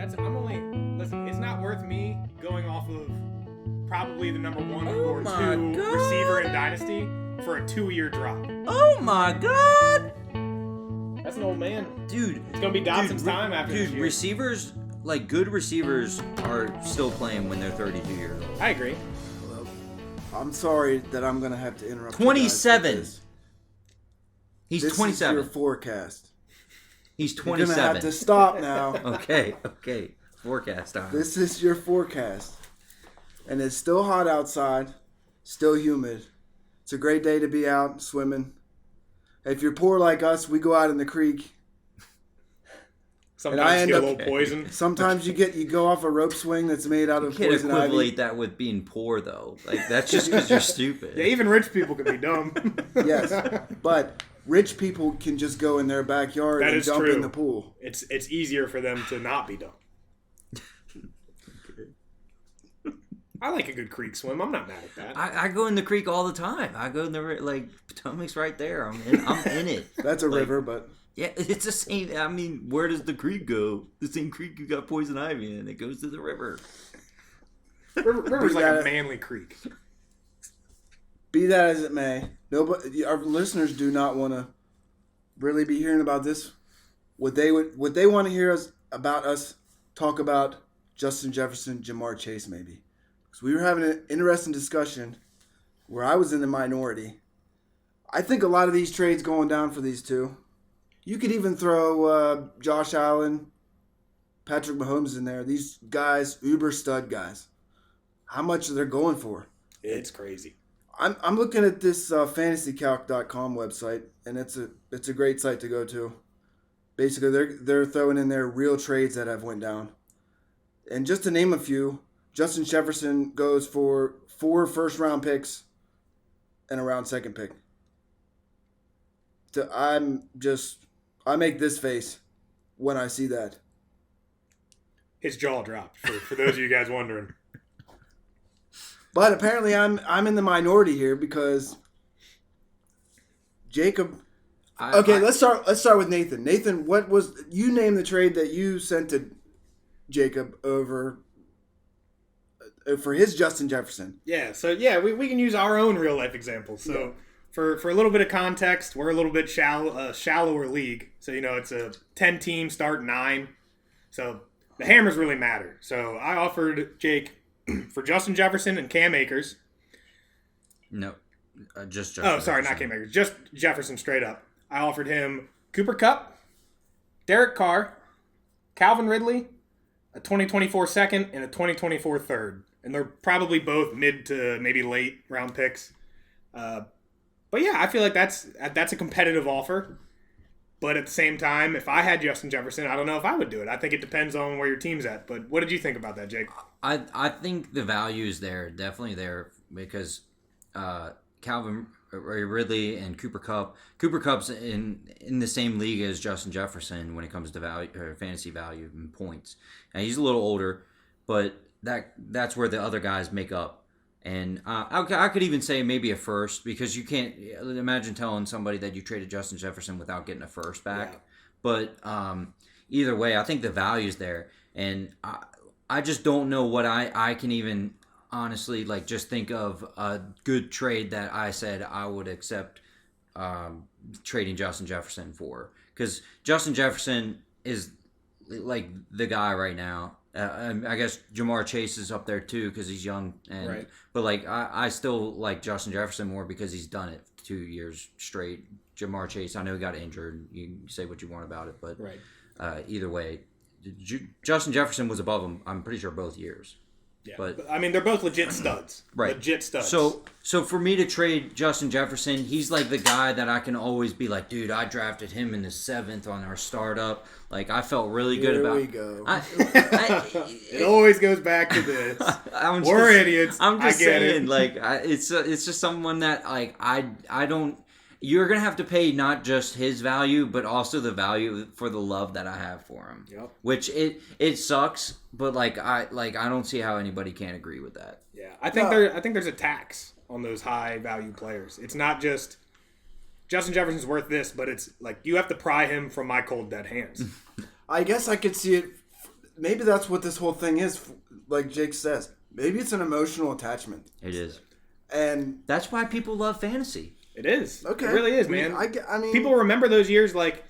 Listen, it's not worth me going off of probably the number one or my two God. receiver in Dynasty for a 2-year drop. Oh my God, That's an old man. dude! It's gonna be Dotson's time after this Dude, year. receivers, like good receivers, are still playing when they're 32 years old. I agree. I'm sorry that I'm gonna have to interrupt. you guys 27. because He's this 27. is your forecast. He's You're gonna have 27. to stop now. Okay. Forecast time. This is your forecast, and it's still hot outside, still humid. It's a great day to be out swimming. If you're poor like us, we go out in the creek. Sometimes I you end get a up- little poison. Sometimes you go off a rope swing that's made out You of can't poison equivalent ivy. that with being poor, though. Like, that's just because you're stupid. Yeah, even rich people can be dumb. Yes, but rich people can just go in their backyard That and is jump true. in the pool. It's easier for them to not be dumb. I like a good creek swim. I'm not mad at that. I go in the creek all the time. I go in the Potomac's right there. I'm in it. That's a river, but Yeah, it's the same. I mean, where does the creek go? The same creek you got poison ivy in. It goes to the river. River's like Yeah. a manly creek. be that as it may, nobody, our listeners do not want to really be hearing about this. What they want to hear about us talk about Justin Jefferson, Jamar Chase, maybe. Because we were having an interesting discussion where I was in the minority. I think a lot of these trades going down for these two. You could even throw Josh Allen, Patrick Mahomes in there. These guys, uber stud guys. How much are they going for? It's crazy. I'm looking at this fantasycalc.com website, and it's a great site to go to. Basically, they're throwing in there real trades that have went down. And just to name a few, Justin Jefferson goes for 4 first-round picks and a round second pick. I make this face when I see that. His jaw dropped, for those of you guys wondering. But apparently I'm in the minority here because Jacob. Let's start with Nathan. Nathan, you name the trade that you sent to Jacob over for his Justin Jefferson? Yeah, so we can use our own real life examples. So for a little bit of context, we're a little bit shallower league. So it's a 10-team start 9. So the hammers really matter. So I offered Jake for Justin Jefferson and Cam Akers. No, just Justin. Oh, sorry, not Cam Akers. Just Jefferson straight up. I offered him Cooper Kupp, Derek Carr, Calvin Ridley, a 2024 second, and a 2024 third. And they're probably both mid to maybe late round picks. But yeah, I feel like that's a competitive offer. But at the same time, if I had Justin Jefferson, I don't know if I would do it. I think it depends on where your team's at. But what did you think about that, Jake? I think the value is there, definitely there, because Calvin Ridley and Cooper Kupp. Cooper Kupp's in the same league as Justin Jefferson when it comes to value or fantasy value and points. And he's a little older, but that's where the other guys make up. And I could even say maybe a first, because you can't imagine telling somebody that you traded Justin Jefferson without getting a first back. Yeah. But either way, I think the value's there. And I just don't know what I can even honestly just think of a good trade that I said I would accept trading Justin Jefferson for. Because Justin Jefferson is the guy right now. I guess Jamar Chase is up there too because he's young, Right. But I still like Justin Jefferson more because he's done it 2 years straight. Jamar Chase, I know he got injured. You can say what you want about it, but Right. Either way, Justin Jefferson was above him. I'm pretty sure both years. Yeah. But I mean, they're both legit studs. Right. Legit studs. So for me to trade Justin Jefferson, he's like the guy that I can always be like, dude, I drafted him in the 7th on our startup. I felt really good Here about. we go. it always goes back to this. We're idiots. I'm just I get saying, it. it's just someone that I don't. You're gonna have to pay not just his value, but also the value for the love that I have for him. Yep. Which it sucks, but I don't see how anybody can't agree with that. Yeah, I think there's a tax on those high value players. It's not just Justin Jefferson's worth this, but it's you have to pry him from my cold dead hands. I guess I could see it. maybe that's what this whole thing is. Like Jake says, maybe it's an emotional attachment, It is. and That's why people love fantasy. It is. okay, It really is, man. I mean, People remember those years like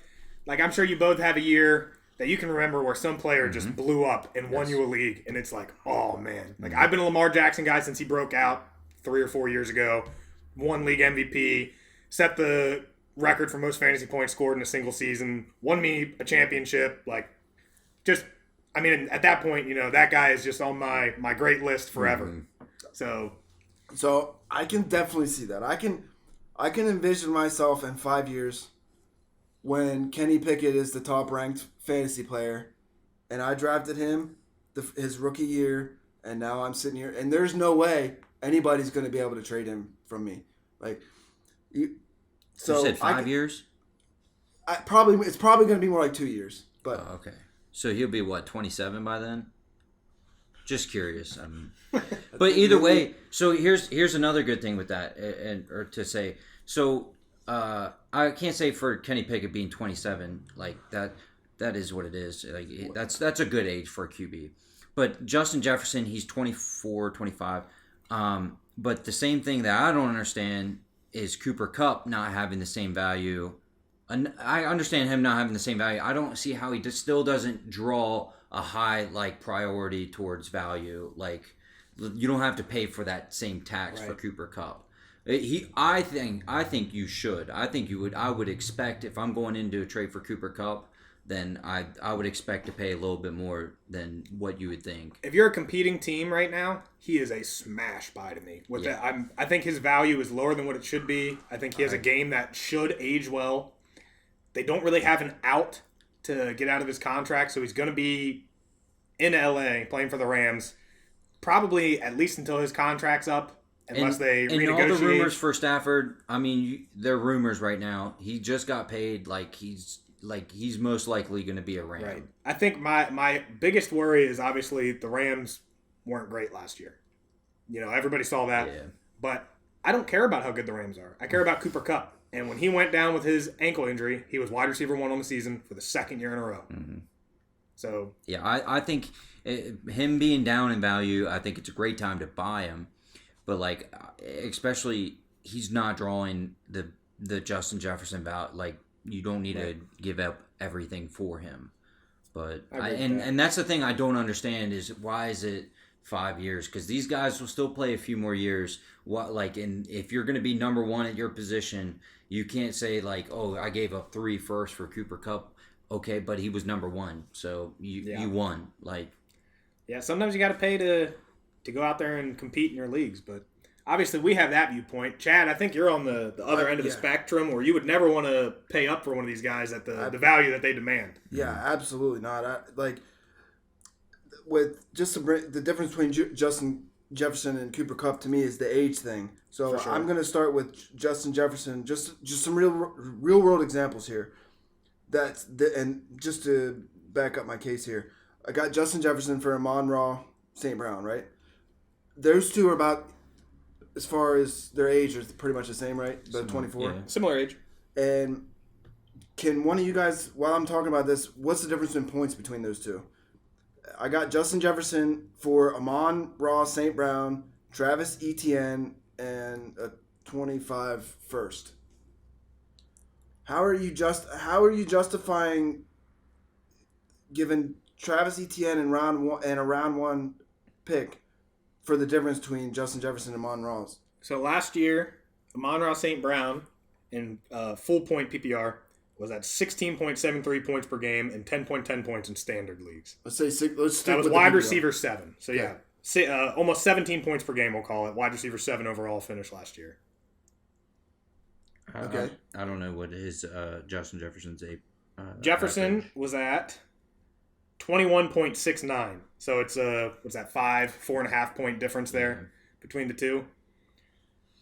I'm sure you both have a year that you can remember where some player just blew up and won you a league, and it's like, oh man. Like I've been a Lamar Jackson guy since he broke out 3 or 4 years ago, won league MVP, set the record for most fantasy points scored in a single season, won me a championship. Like, just, I mean, at that point, that guy is just on my great list forever. So I can definitely see that. I can envision myself in 5 years when Kenny Pickett is the top ranked fantasy player, and I drafted him his rookie year, and now I'm sitting here, and there's no way anybody's going to be able to trade him from me. Like, You said 5 years? it's probably going to be more like 2 years. But Oh, okay. So he'll be, what, 27 by then? Just curious. But either way, so here's another good thing with that, or to say. So I can't say for Kenny Pickett being 27, like that is what it is. Like that's a good age for a QB. But Justin Jefferson, he's 24, 25. But the same thing that I don't understand is Cooper Kupp not having the same value. And I understand him not having the same value. I don't see how he still doesn't draw a high priority towards value. Like, you don't have to pay for that same tax for Cooper Kupp. I think you should. I think you would. I would expect if I'm going into a trade for Cooper Kupp, then I would expect to pay a little bit more than what you would think. If you're a competing team right now, he is a smash buy to me. I think his value is lower than what it should be. I think he has a game that should age well. They don't really have an out to get out of his contract, so he's going to be in LA playing for the Rams, probably at least until his contract's up, unless they renegotiate. And all the rumors for Stafford, I mean, they're rumors right now. He just got paid. He's most likely going to be a Ram. Right. I think my biggest worry is obviously the Rams weren't great last year. Everybody saw that. Yeah. But I don't care about how good the Rams are. I care about Cooper Kupp. And when he went down with his ankle injury, he was wide receiver 1 on the season for the second year in a row. Mm-hmm. So yeah, I think him being down in value, I think it's a great time to buy him. But especially he's not drawing the Justin Jefferson value. You don't need to give up everything for him. But and that's the thing I don't understand is why is it 5 years? Because these guys will still play a few more years. And if you're going to be number one at your position, you can't say oh, I gave up 3 firsts for Cooper Kupp. Okay, but he was number one, so you won. Sometimes you got to pay to go out there and compete in your leagues, but obviously we have that viewpoint. Chad, I think you're on the other end of the spectrum, where you would never want to pay up for one of these guys at the value that they demand. Yeah, absolutely not. With just the difference between Justin Jefferson and Cooper Kupp to me is the age thing. So sure. I'm going to start with Justin Jefferson. Just some real world examples here. And just to back up my case here, I got Justin Jefferson for Amon-Ra St. Brown, right? Those two are about, as far as their age, are pretty much the same, right? About 24. Yeah. Similar age. And can one of you guys, while I'm talking about this, what's the difference in points between those two? I got Justin Jefferson for Amon-Ra St. Brown, Travis Etienne, and a 25 first. How are you justifying giving Travis Etienne and a round one pick for the difference between Justin Jefferson and Amon-Ra's? So last year, Amon-Ra St. Brown in full point PPR was at 16.73 points per game and 10.10 points in standard leagues. Let's stick that was with wide the receiver 7. So almost 17 points per game, we'll call it. Wide receiver 7 overall finish last year. Okay. I don't know what his Justin Jefferson's Jefferson average was at 21.69. So it's what's that, 4.5 point difference there between the two.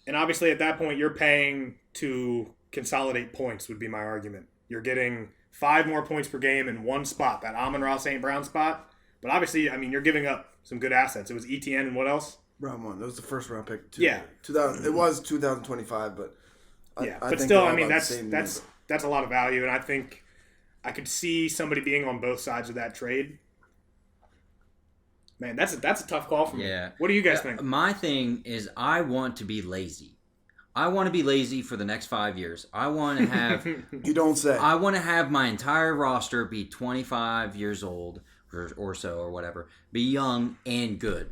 And obviously at that point you're paying to consolidate points would be my argument. You're getting 5 more points per game in one spot, that Amon-Ra St. Brown spot. But obviously, I mean, you're giving up some good assets. It was ETN and what else? Round 1. That was the first round pick. Yeah. 2000. It was 2025, but I think still, I mean, that's a lot of value, and I think I could see somebody being on both sides of that trade. Man, that's a tough call for me. Yeah. What do you guys think? My thing is I want to be lazy. I want to be lazy for the next 5 years. I want to have You don't say. I want to have my entire roster be 25 years old or so or whatever, be young and good.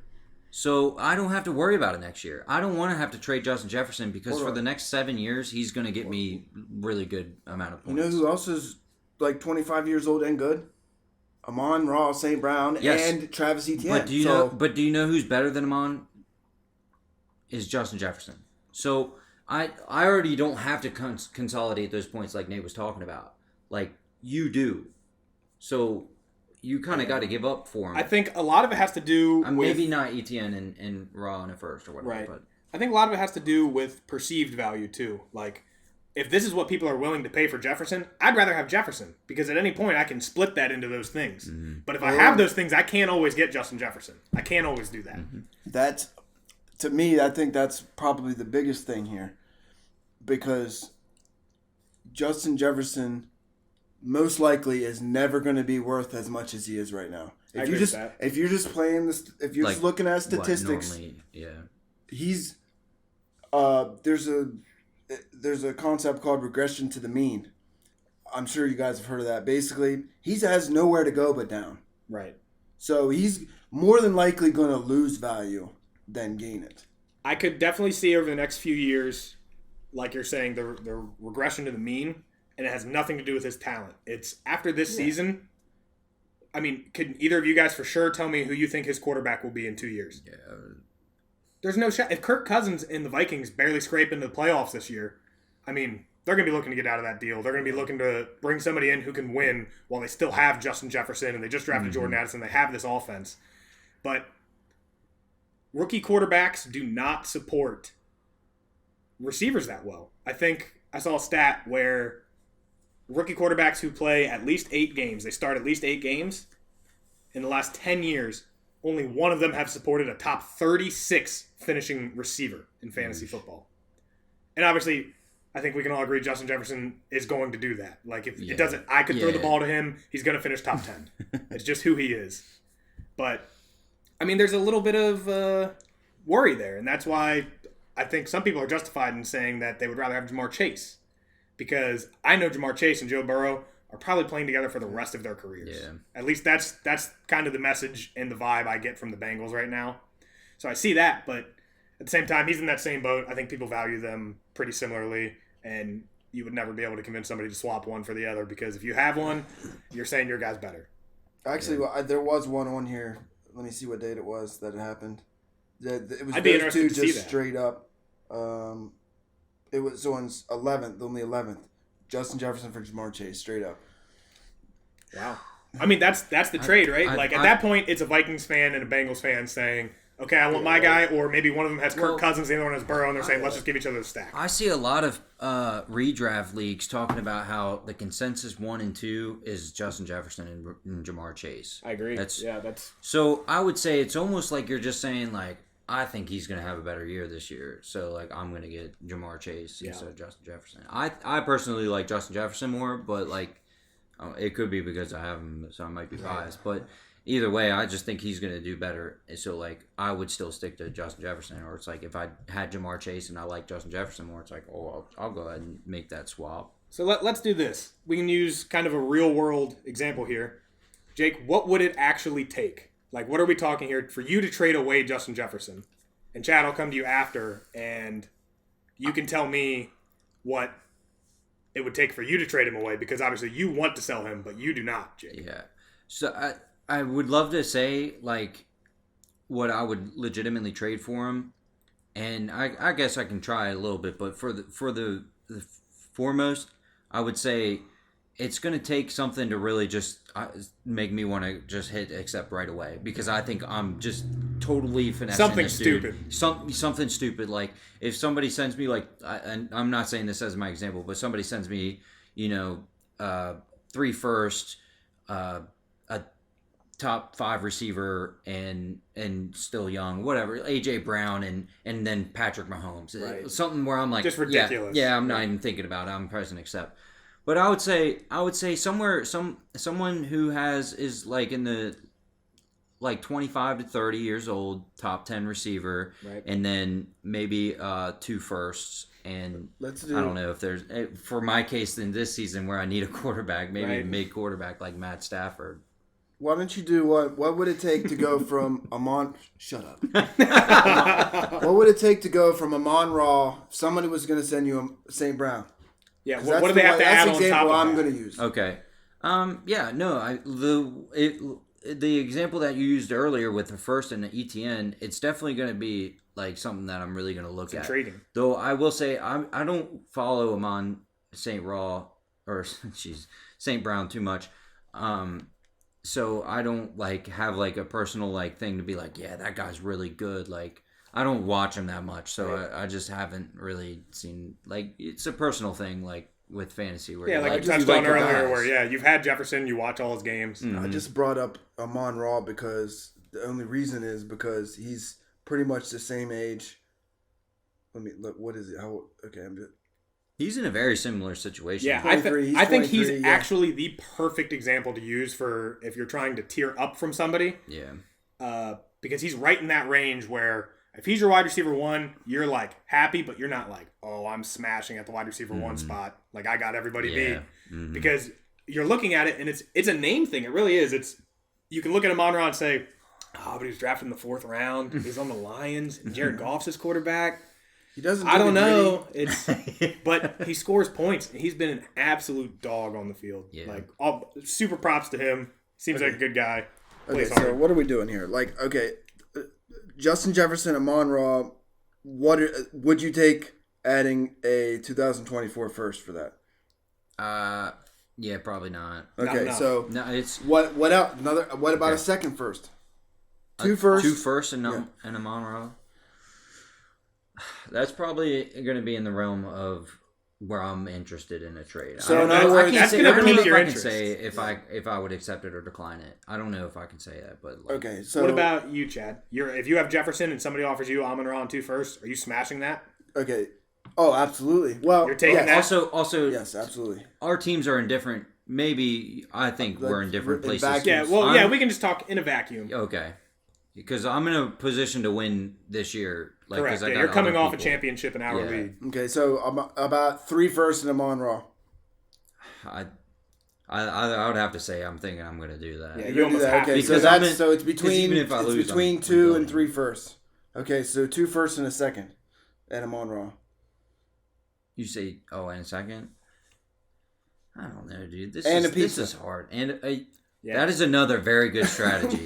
So I don't have to worry about it next year. I don't want to have to trade Justin Jefferson because for the next 7 years he's going to get me really good amount of You points. know who else is like 25 years old and good? Amon-Ra St. Brown Yes. and Travis Etienne. But do you know who's better than Amon? Is Justin Jefferson. So I already don't have to consolidate those points like Nate was talking about. Like you do. So you kind of got to give up for him. I think a lot of it has to do with... Maybe not Etienne and Raw in a first or whatever. Right. But I think a lot of it has to do with perceived value, too. Like, if this is what people are willing to pay for Jefferson, I'd rather have Jefferson. Because at any point, I can split that into those things. Mm-hmm. But if I have those things, I can't always get Justin Jefferson. I can't always do that. Mm-hmm. That's, to me, I think that's probably the biggest thing here. Because Justin Jefferson most likely is never going to be worth as much as he is right now. I agree with that. If you're just playing this, if you're just looking at statistics, normally, yeah. he's there's a concept called regression to the mean. I'm sure you guys have heard of that. Basically, he has nowhere to go but down. Right. So he's more than likely going to lose value than gain it. I could definitely see over the next few years, like you're saying, the regression to the mean, and it has nothing to do with his talent. It's after this season. I mean, could either of you guys for sure tell me who you think his quarterback will be in 2 years? Yeah. There's no shot. If Kirk Cousins and the Vikings barely scrape into the playoffs this year, I mean, they're going to be looking to get out of that deal. They're going to be looking to bring somebody in who can win while they still have Justin Jefferson and they just drafted Jordan Addison. They have this offense. But rookie quarterbacks do not support receivers that well. I think I saw a stat where rookie quarterbacks who play at least 8 games, they start at least 8 games, in the last 10 years, only one of them have supported a top 36 finishing receiver in fantasy football. And obviously, I think we can all agree Justin Jefferson is going to do that. Like, if it doesn't, I could throw the ball to him, he's going to finish top 10. It's just who he is. But, I mean, there's a little bit of worry there, and that's why I think some people are justified in saying that they would rather have Jamar Chase. Because I know Jamar Chase and Joe Burrow are probably playing together for the rest of their careers. Yeah. At least that's kind of the message and the vibe I get from the Bengals right now. So I see that, but at the same time, he's in that same boat. I think people value them pretty similarly, and you would never be able to convince somebody to swap one for the other because if you have one, you're saying your guy's better. Actually, there was one on here. Let me see what date it was that it happened. It was I'd be those two interested to see just that. straight up. It was on 11th, on the 11th. Justin Jefferson for Jamar Chase, straight up. Wow. I mean, that's the trade, right? Like, at that point, it's a Vikings fan and a Bengals fan saying, okay, I want my guy, or maybe one of them has Kirk Cousins, the other one has Burrow, and they're saying, let's just give each other the stack. I see a lot of redraft leagues talking about how the consensus 1 and 2 is Justin Jefferson and Jamar Chase. I agree. That's That's so. I would say it's almost like you're just saying like I think he's going to have a better year this year, so like I'm going to get Jamar Chase instead of Justin Jefferson. I personally like Justin Jefferson more, but like it could be because I have him, so I might be biased. But either way, I just think he's going to do better. So like I would still stick to Justin Jefferson, or it's like if I had Jamar Chase and I like Justin Jefferson more, it's like I'll go ahead and make that swap. So let's do this. We can use kind of a real world example here. Jake, what would it actually take? Like, what are we talking here for you to trade away Justin Jefferson? And Chad, I'll come to you after, and you can tell me what it would take for you to trade him away, because obviously you want to sell him, but you do not, Jake. Yeah. So I would love to say like what I would legitimately trade for him, and I guess I can try a little bit, but for the foremost, I would say it's going to take something to really just make me want to just hit accept right away, because I think I'm just totally finessing Something this dude. stupid. Something stupid. Like if somebody sends me and I'm not saying this as my example, but somebody sends me 3 firsts, a top 5 receiver and still young, whatever, AJ Brown and then Patrick Mahomes, Right. something where I'm like, Just ridiculous. Yeah, I'm not even thinking about it. I'm pressing accept. But I would say someone who is like in the like 25 to 30 years old, top 10 receiver, Right. and then maybe 2 firsts. And Let's do. I don't know if there's, for my case in this season where I need a quarterback, maybe Right. a mid quarterback like Matt Stafford. Why don't you do what? What would it take to go from Amon? Shut up. What would it take to go from Amon Ra? If somebody was going to send you a St. Brown. Yeah, 'Cause what do that's they the have to that's add the on top example of I'm that? going to use. Okay. Yeah, no, the example that you used earlier with the first and the ETN, it's definitely going to be like something that I'm really going to look at. Intriguing. Though I will say I don't follow him on St. St. Brown too much. So I don't like have like a personal like thing to be like, yeah, that guy's really good. Like I don't watch him that much, so Right. I just haven't really seen like it's a personal thing like with fantasy where Yeah, you like we just touched like on the earlier, guys. where you've had Jefferson, you watch all his games. I just brought up Amon Ra because the only reason is because he's pretty much the same age. Let me look. What is it? How? Okay, I'm just. He's in a very similar situation. Yeah, 23, he's I think 23, he's yeah. actually the perfect example to use for if you're trying to tier up from somebody, Yeah. because he's right in that range where if he's your wide receiver 1, you're like happy, but you're not like, oh, I'm smashing at the wide receiver 1 spot. Like I got everybody Yeah. beat. Because you're looking at it and it's a name thing. It really is. It's you can look at Amon Ra and say, oh, but he was drafted in the 4th round. He's on the Lions. And Jared Goff's his quarterback. He doesn't. I do don't the know. It's but he scores points. He's been an absolute dog on the field. Yeah. Like all super props to him. Seems like a good guy. Okay, Plays so hard. what are we doing here? Like, okay, Justin Jefferson, Amon Ra. What would you take adding a 2024 first for that? Yeah, probably not. Okay, enough. so No, it's what else? What about a Okay. second first? Two firsts. 2 firsts and a Monroe. That's probably going to be in the realm of where I'm interested in a trade. So I in don't other know- words, I can't that's say, gonna I don't know pique if your I can interest. say if I would accept it or decline it. I don't know if I can say that, but like, Okay, so What about you, Chad? If you have Jefferson and somebody offers you Amon Ra on 2 firsts, are you smashing that? okay. Oh, absolutely. Well, You're taking yes. that? Also, Yes, absolutely. our teams are in different. Maybe I think we're in different in places. vacuums. Yeah, well, I'm- we can just talk in a vacuum. Okay, because I'm in a position to win this year. Like, 'cause Correct. I Yeah, got you're coming other off a people. championship in our Yeah. league. Okay, so about 3 firsts and Amon Ra. I would have to say I'm thinking I'm going to do that. Yeah, You you gonna do almost that? have Okay, to. so Because that's I'm in- so it's 'cause between even if I lose, between I'm 2 going. and 3 firsts. Okay, so 2 firsts and a second, and Amon Ra. You say, and a second? I don't know, dude. This And is a pizza. This is hard, and Yeah. that is another very good strategy.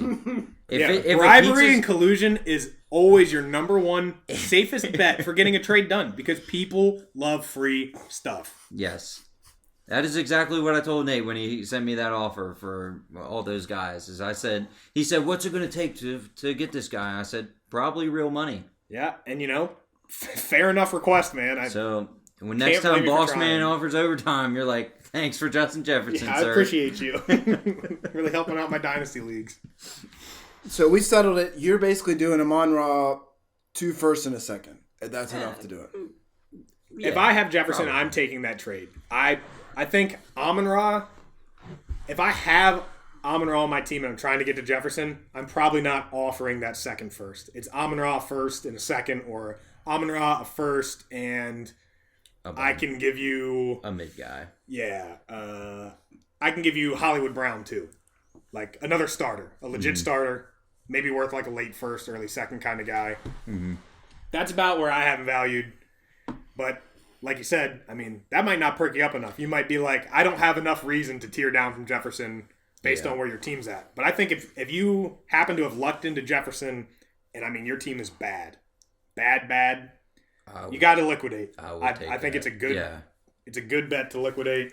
if bribery a and collusion is always your number one safest bet for getting a trade done because people love free stuff. yes, that is exactly what I told Nate when he sent me that offer for all those guys. He said, "What's it going to take to get this guy?" I said, "Probably real money." Yeah, and fair enough request, man. So when next Can't blame time you for Boss trying. Man offers overtime, you're like, "Thanks for Justin Jefferson, I sir." appreciate you. Really helping out my dynasty leagues. So we settled it. You're basically doing Amon Ra 2 firsts and a second. And that's enough to do it. If I have Jefferson, I'm taking that trade. I think Amon Ra, if I have Amon Ra on my team and I'm trying to get to Jefferson, I'm probably not offering that second first. It's Amon Ra first and a second, or Amon Ra a first and I can give you, a mid guy. I can give you Hollywood Brown too. Like another starter, a legit starter, maybe worth like a late first, early second kind of guy. That's about where I have him valued. But like you said, I mean, that might not perk you up enough. You might be like, I don't have enough reason to tear down from Jefferson based on where your team's at. But I think if you happen to have lucked into Jefferson, and I mean, your team is bad, you got to liquidate. I think it's a good bet to liquidate.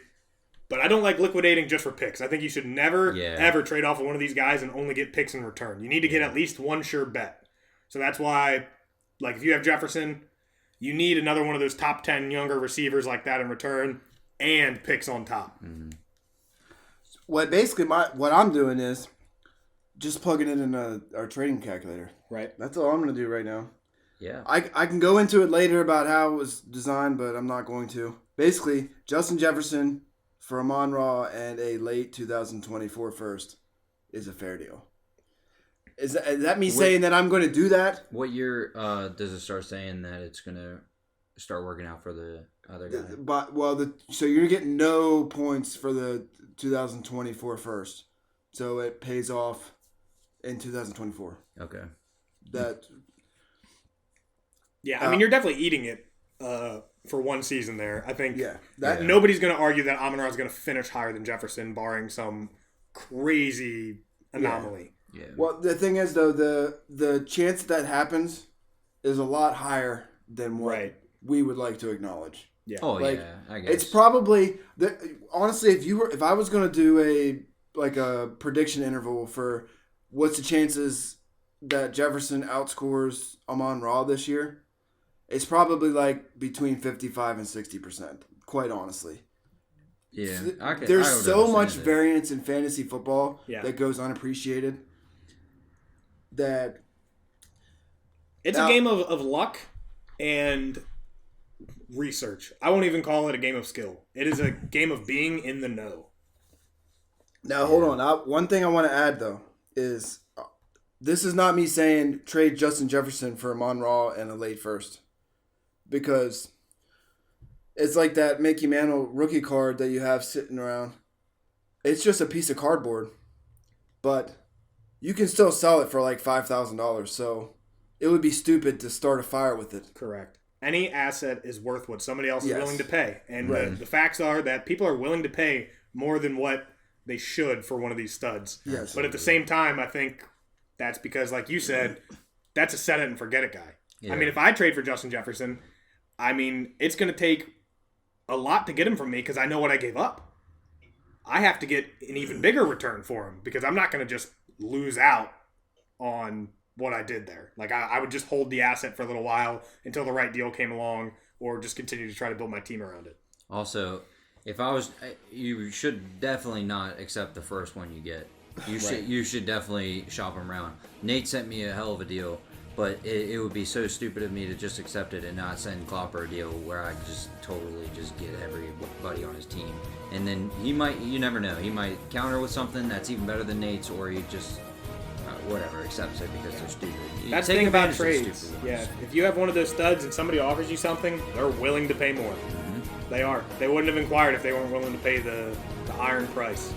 But I don't like liquidating just for picks. I think you should never, ever trade off of one of these guys and only get picks in return. You need to get at least one sure bet. So that's why, like, if you have Jefferson, you need another one of those top 10 younger receivers like that in return and picks on top. What I'm doing is just plugging it in our trading calculator. Right. That's all I'm going to do right now. Yeah. I can go into it later about how it was designed, but I'm not going to. Basically, Justin Jefferson for Amon Ra and a late 2024 first is a fair deal. Is that me saying that I'm going to do that? What year does it start saying that it's going to start working out for the other guy? But so you're getting no points for the 2024 first. So it pays off in 2024. Okay. That. Yeah, I mean, you're definitely eating it for one season there. I think nobody's going to argue that Amon-Ra is going to finish higher than Jefferson, barring some crazy anomaly. Yeah. Well, the thing is, though, the chance that happens is a lot higher than what we would like to acknowledge. Yeah. Oh, like, yeah, I guess. It's probably honestly, if I was going to do a prediction interval for what's the chances that Jefferson outscores Amon-Ra this year, it's probably like between 55 and 60%. Quite honestly. Yeah. There's so much variance in fantasy football that goes unappreciated. That it's a game of luck and research. I won't even call it a game of skill. It is a game of being in the know. Now, hold on. One thing I want to add, though, is this is not me saying trade Justin Jefferson for Amon-Ra and a late first. Because it's like that Mickey Mantle rookie card that you have sitting around. It's just a piece of cardboard. But you can still sell it for like $5,000. So it would be stupid to start a fire with it. Correct. Any asset is worth what somebody else is willing to pay. And the facts are that people are willing to pay more than what they should for one of these studs. Yes. But at the same time, I think that's because, like you said, that's a set it and forget it guy. Yeah. I mean, if I trade for Justin Jefferson, I mean, it's going to take a lot to get him from me because I know what I gave up. I have to get an even bigger return for him because I'm not going to just lose out on what I did there. Like, I would just hold the asset for a little while until the right deal came along or just continue to try to build my team around it. Also, you should definitely not accept the first one you get. You should definitely shop them around. Nate sent me a hell of a deal, but it would be so stupid of me to just accept it and not send Klopper a deal where I just totally just get everybody on his team. And then you never know, he might counter with something that's even better than Nate's, or he just whatever accepts it because they're stupid. That's the thing about trades. Yeah, if you have one of those studs and somebody offers you something, they're willing to pay more. Mm-hmm. They are. They wouldn't have inquired if they weren't willing to pay the iron price.